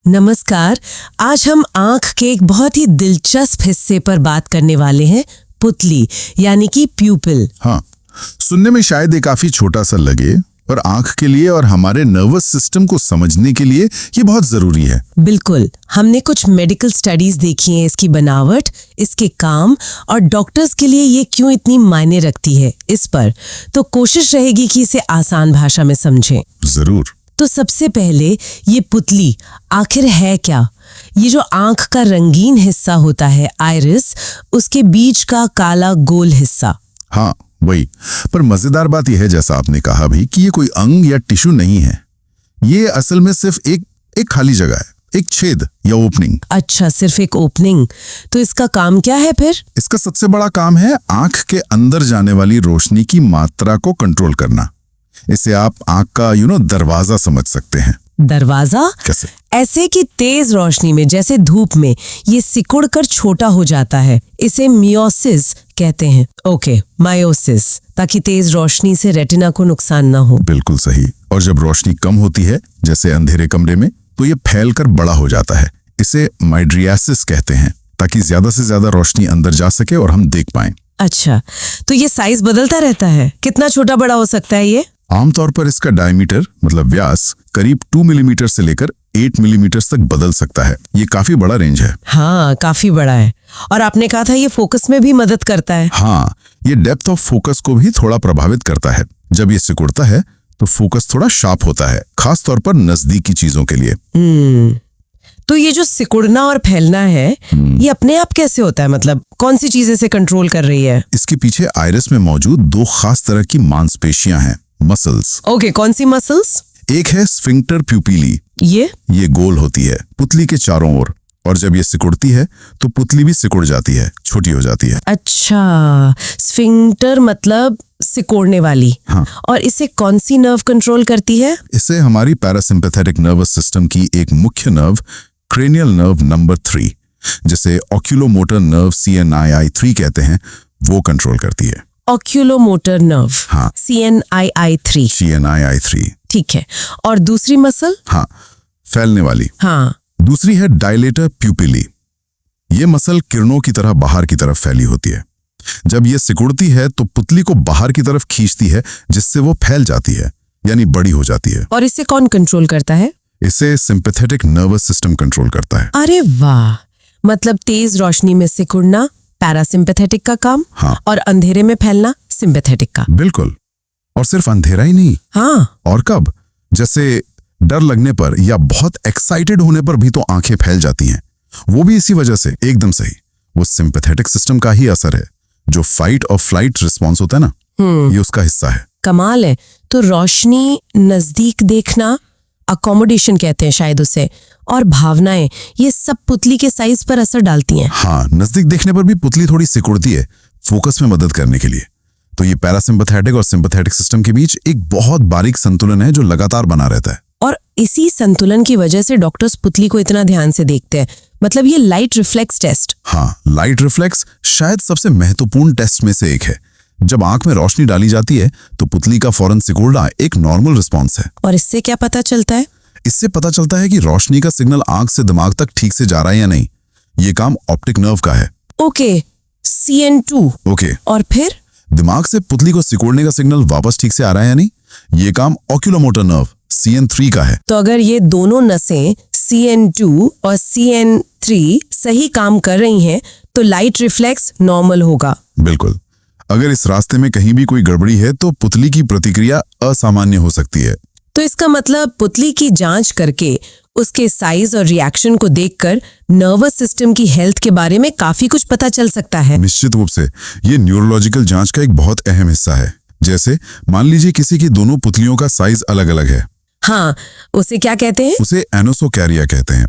नमस्कार। आज हम आंख के एक बहुत ही दिलचस्प हिस्से पर बात करने वाले हैं, पुतली यानी कि प्यूपिल। हाँ, सुनने में शायद ये काफी छोटा सा लगे, पर आंख के लिए और हमारे नर्वस सिस्टम को समझने के लिए ये बहुत जरूरी है। बिल्कुल, हमने कुछ मेडिकल स्टडीज देखी हैं, इसकी बनावट, इसके काम और डॉक्टर्स के लिए ये क्यों इतनी मायने रखती है इस पर। तो कोशिश रहेगी कि इसे आसान भाषा में समझें। जरूर। तो सबसे पहले ये पुतली आखिर है क्या? ये जो आंख का रंगीन हिस्सा होता है, आइरिस, उसके बीच का काला गोल हिस्सा। हाँ वही, पर मजेदार बात यह है, जैसा आपने कहा भी, कि ये कोई अंग या टिश्यू नहीं है। ये असल में सिर्फ एक खाली जगह है, एक छेद या ओपनिंग। अच्छा, सिर्फ एक ओपनिंग। तो इसका काम क्या है फिर? इसका सबसे बड़ा काम है आंख के अंदर जाने वाली रोशनी की मात्रा को कंट्रोल करना। इसे आप आंख का दरवाजा समझ सकते हैं। दरवाजा? कैसे? ऐसे कि तेज रोशनी में, जैसे धूप में, ये सिकुड़ कर छोटा हो जाता है। इसे मियोसिस कहते हैं। ओके, मायोसिस, ताकि तेज रोशनी से रेटिना को नुकसान ना हो। बिल्कुल सही। और जब रोशनी कम होती है, जैसे अंधेरे कमरे में, तो ये फैलकर बड़ा हो जाता है। इसे माइड्रियासिस कहते हैं, ताकि ज्यादा से ज्यादा रोशनी अंदर जा सके और हम देख पाएं। अच्छा, तो ये साइज बदलता रहता है? कितना छोटा बड़ा हो सकता है ये? आमतौर पर इसका डायमीटर मतलब व्यास करीब 2 मिलीमीटर से लेकर 8 मिलीमीटर तक बदल सकता है। ये काफी बड़ा रेंज है। हाँ, काफी बड़ा है। और आपने कहा था ये फोकस में भी मदद करता है। हाँ, ये डेप्थ ऑफ फोकस को भी थोड़ा प्रभावित करता है। जब ये सिकुड़ता है तो फोकस थोड़ा शार्प होता है, खास तौर पर नजदीकी चीजों के लिए। तो ये जो सिकुड़ना और फैलना है, ये अपने आप कैसे होता है? मतलब कौन सी चीज इसे कंट्रोल कर रही है? इसके पीछे आइरिस में मौजूद 2 खास तरह की मांसपेशियां हैं, मसल्स। ओके, कौन सी मसल्स? एक है स्फिंक्टर प्यूपिली। ये गोल होती है पुतली के चारों ओर, और जब ये सिकुड़ती है तो पुतली भी सिकुड़ जाती है, छोटी हो जाती है। अच्छा, स्फिंक्टर मतलब सिकोड़ने वाली। हाँ। और इसे कौन सी नर्व कंट्रोल करती है? इसे हमारी पैरासिम्पैथेटिक नर्वस सिस्टम की एक मुख्य नर्व, क्रेनियल नर्व नंबर 3, जिसे ऑक्यूलोमोटर नर्व CNII3 कहते हैं, वो कंट्रोल करती है। Oculomotor nerve. हाँ। CNII3। ठीक है। और दूसरी मसल? हाँ, फैलने वाली। हाँ। दूसरी है डायलेटर प्यूपिली। ये मसल किरणों की तरह बाहर की तरफ फैली होती है। जब ये सिकुड़ती है तो पुतली को बाहर की तरफ खींचती है, जिससे वो फैल जाती है, यानी बड़ी हो जाती है। और इसे कौन कंट्रोल करता है? इसे सिंपैथेटिक नर्वस सिस्टम कंट्रोल करता है। अरे वाह, मतलब तेज रोशनी में सिकुड़ना पैरासिम्पैथेटिक का काम। हाँ। और अंधेरे में फैलना सिंपैथेटिक का। बिल्कुल। और सिर्फ अंधेरा ही नहीं। हाँ। और कब? जैसे डर लगने पर या बहुत एक्साइटेड होने पर भी तो आंखें फैल जाती हैं। वो भी इसी वजह से। एकदम सही, वो सिंपैथेटिक सिस्टम का ही असर है। जो फाइट और फ्लाइट रिस्पॉन्स होता है ना, ये उसका हिस्सा है। कमाल है। तो रोशनी, नजदीक देखना, अकोमोडेशन कहते हैं शायद उसे, और भावनाएं, ये सब पुतली के साइज पर असर डालती हैं। हाँ, नजदीक देखने पर भी पुतली थोड़ी सिकुड़ती है, फोकस में मदद करने के लिए। तो ये पैरासिम्पैथेटिक और सिंपैथेटिक सिस्टम के बीच एक बहुत बारीक संतुलन है, जो लगातार बना रहता है। और इसी संतुलन की वजह से डॉक्टर्स पुतली को इतना ध्यान से देखते हैं। मतलब ये लाइट रिफ्लेक्स टेस्ट। हाँ, लाइट रिफ्लेक्स शायद सबसे महत्वपूर्ण टेस्ट में से एक है। जब आंख में रोशनी डाली जाती है तो पुतली का फौरन सिकुड़ना एक नॉर्मल रिस्पॉन्स है। और इससे क्या पता चलता है? इससे पता चलता है कि रोशनी का सिग्नल आंख से दिमाग तक ठीक से जा रहा है या नहीं। ये काम ऑप्टिक नर्व का है। Okay, CN2। ओके। और फिर दिमाग से पुतली को सिकोड़ने का सिग्नल वापस ठीक से आ रहा है या नहीं, ये काम ऑक्यूलोमोटर नर्व CN3 का है। तो अगर ये दोनों नसें CN2 और CN3 सही काम कर रही हैं तो लाइट रिफ्लेक्स नॉर्मल होगा। बिल्कुल। अगर इस रास्ते में कहीं भी कोई गड़बड़ी है तो पुतली की प्रतिक्रिया असामान्य हो सकती है। तो इसका मतलब पुतली की जांच करके, उसके साइज और रिएक्शन को देखकर नर्वस सिस्टम की हेल्थ के बारे में काफी कुछ पता चल सकता है। निश्चित रूप से ये न्यूरोलॉजिकल जांच का एक बहुत अहम हिस्सा है। जैसे मान लीजिए किसी की दोनों पुतलियों का साइज अलग अलग है। हाँ, उसे क्या कहते हैं? उसे एनोसोकैरिया कहते हैं।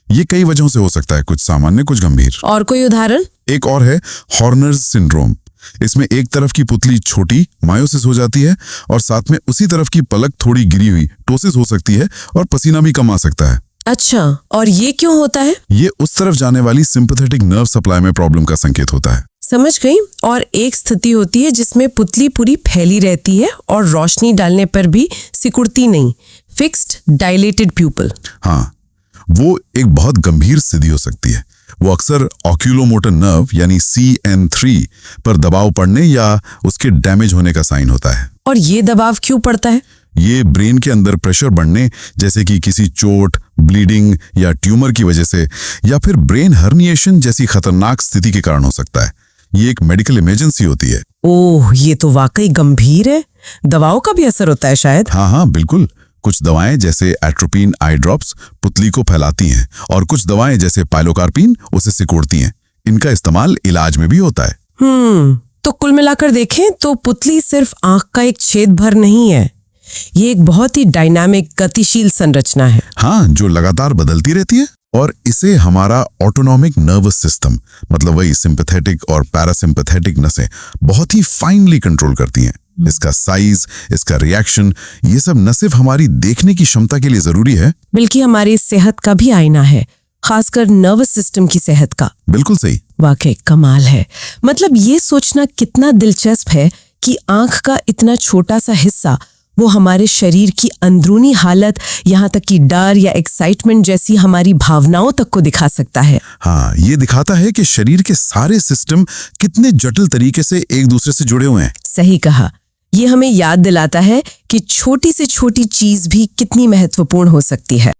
ये कई वजहों से हो सकता है, कुछ सामान्य, कुछ गंभीर। और कोई उदाहरण? एक और है हॉर्नर्स सिंड्रोम। इसमें एक तरफ की पुतली छोटी, मायोसिस हो जाती है, और साथ में उसी तरफ की पलक थोड़ी गिरी हुई, टोसिस हो सकती है, और पसीना भी कम आ सकता है। अच्छा, और ये क्यों होता है? ये उस तरफ जाने वाली सिंपैथेटिक नर्व सप्लाई में प्रॉब्लम का संकेत होता है। समझ गई। और एक स्थिति होती है जिसमें पुतली पूरी फैली रहती है और रोशनी डालने पर भी सिकुड़ती नहीं, फिक्स्ड डायलेटेड प्यूपिल। हाँ, वो एक बहुत गंभीर स्थिति हो सकती है। वो अक्सर ऑक्यूलोमोटर नर्व यानी CN3 पर दबाव पड़ने या उसके डैमेज होने का साइन होता है। और ये दबाव क्यों पड़ता है? ये ब्रेन के अंदर प्रेशर बढ़ने, जैसे कि किसी चोट, ब्लीडिंग या ट्यूमर की वजह से, या फिर ब्रेन हर्निएशन जैसी खतरनाक स्थिति के कारण हो सकता है। ये एक मेडिकल इमरजेंसी होती है। ओह, ये तो वाकई गंभीर है। दवाओं का भी असर होता है शायद। हाँ, बिल्कुल। कुछ दवाएं जैसे एट्रोपिन आई ड्रॉप्स पुतली को फैलाती हैं, और कुछ दवाएं जैसे पाइलोकार्पिन उसे सिकोड़ती हैं। इनका इस्तेमाल इलाज में भी होता है। तो कुल मिलाकर देखें तो पुतली सिर्फ आंख का एक छेद भर नहीं है, ये एक बहुत ही डायनामिक, गतिशील संरचना है। हाँ, जो लगातार बदलती रहती है, और इसे हमारा ऑटोनॉमिक नर्वस सिस्टम, मतलब वही सिंपैथेटिक और पैरासिम्पैथेटिक नसें बहुत ही फाइनली कंट्रोल करती हैं। इसका साइज, इसका रिएक्शन, ये सब न सिर्फ हमारी देखने की क्षमता के लिए जरूरी है, बल्कि हमारी सेहत का भी आईना है, खासकर नर्वस सिस्टम की सेहत का। बिल्कुल सही। वाकई कमाल है। मतलब ये सोचना कितना दिलचस्प है कि आंख का इतना छोटा सा हिस्सा वो हमारे शरीर की अंदरूनी हालत, यहाँ तक कि डर या एक्साइटमेंट जैसी हमारी भावनाओं तक को दिखा सकता है। हाँ, ये दिखाता है कि शरीर के सारे सिस्टम कितने जटिल तरीके से एक दूसरे से जुड़े हुए हैं। सही कहा। ये हमें याद दिलाता है कि छोटी से छोटी चीज भी कितनी महत्वपूर्ण हो सकती है।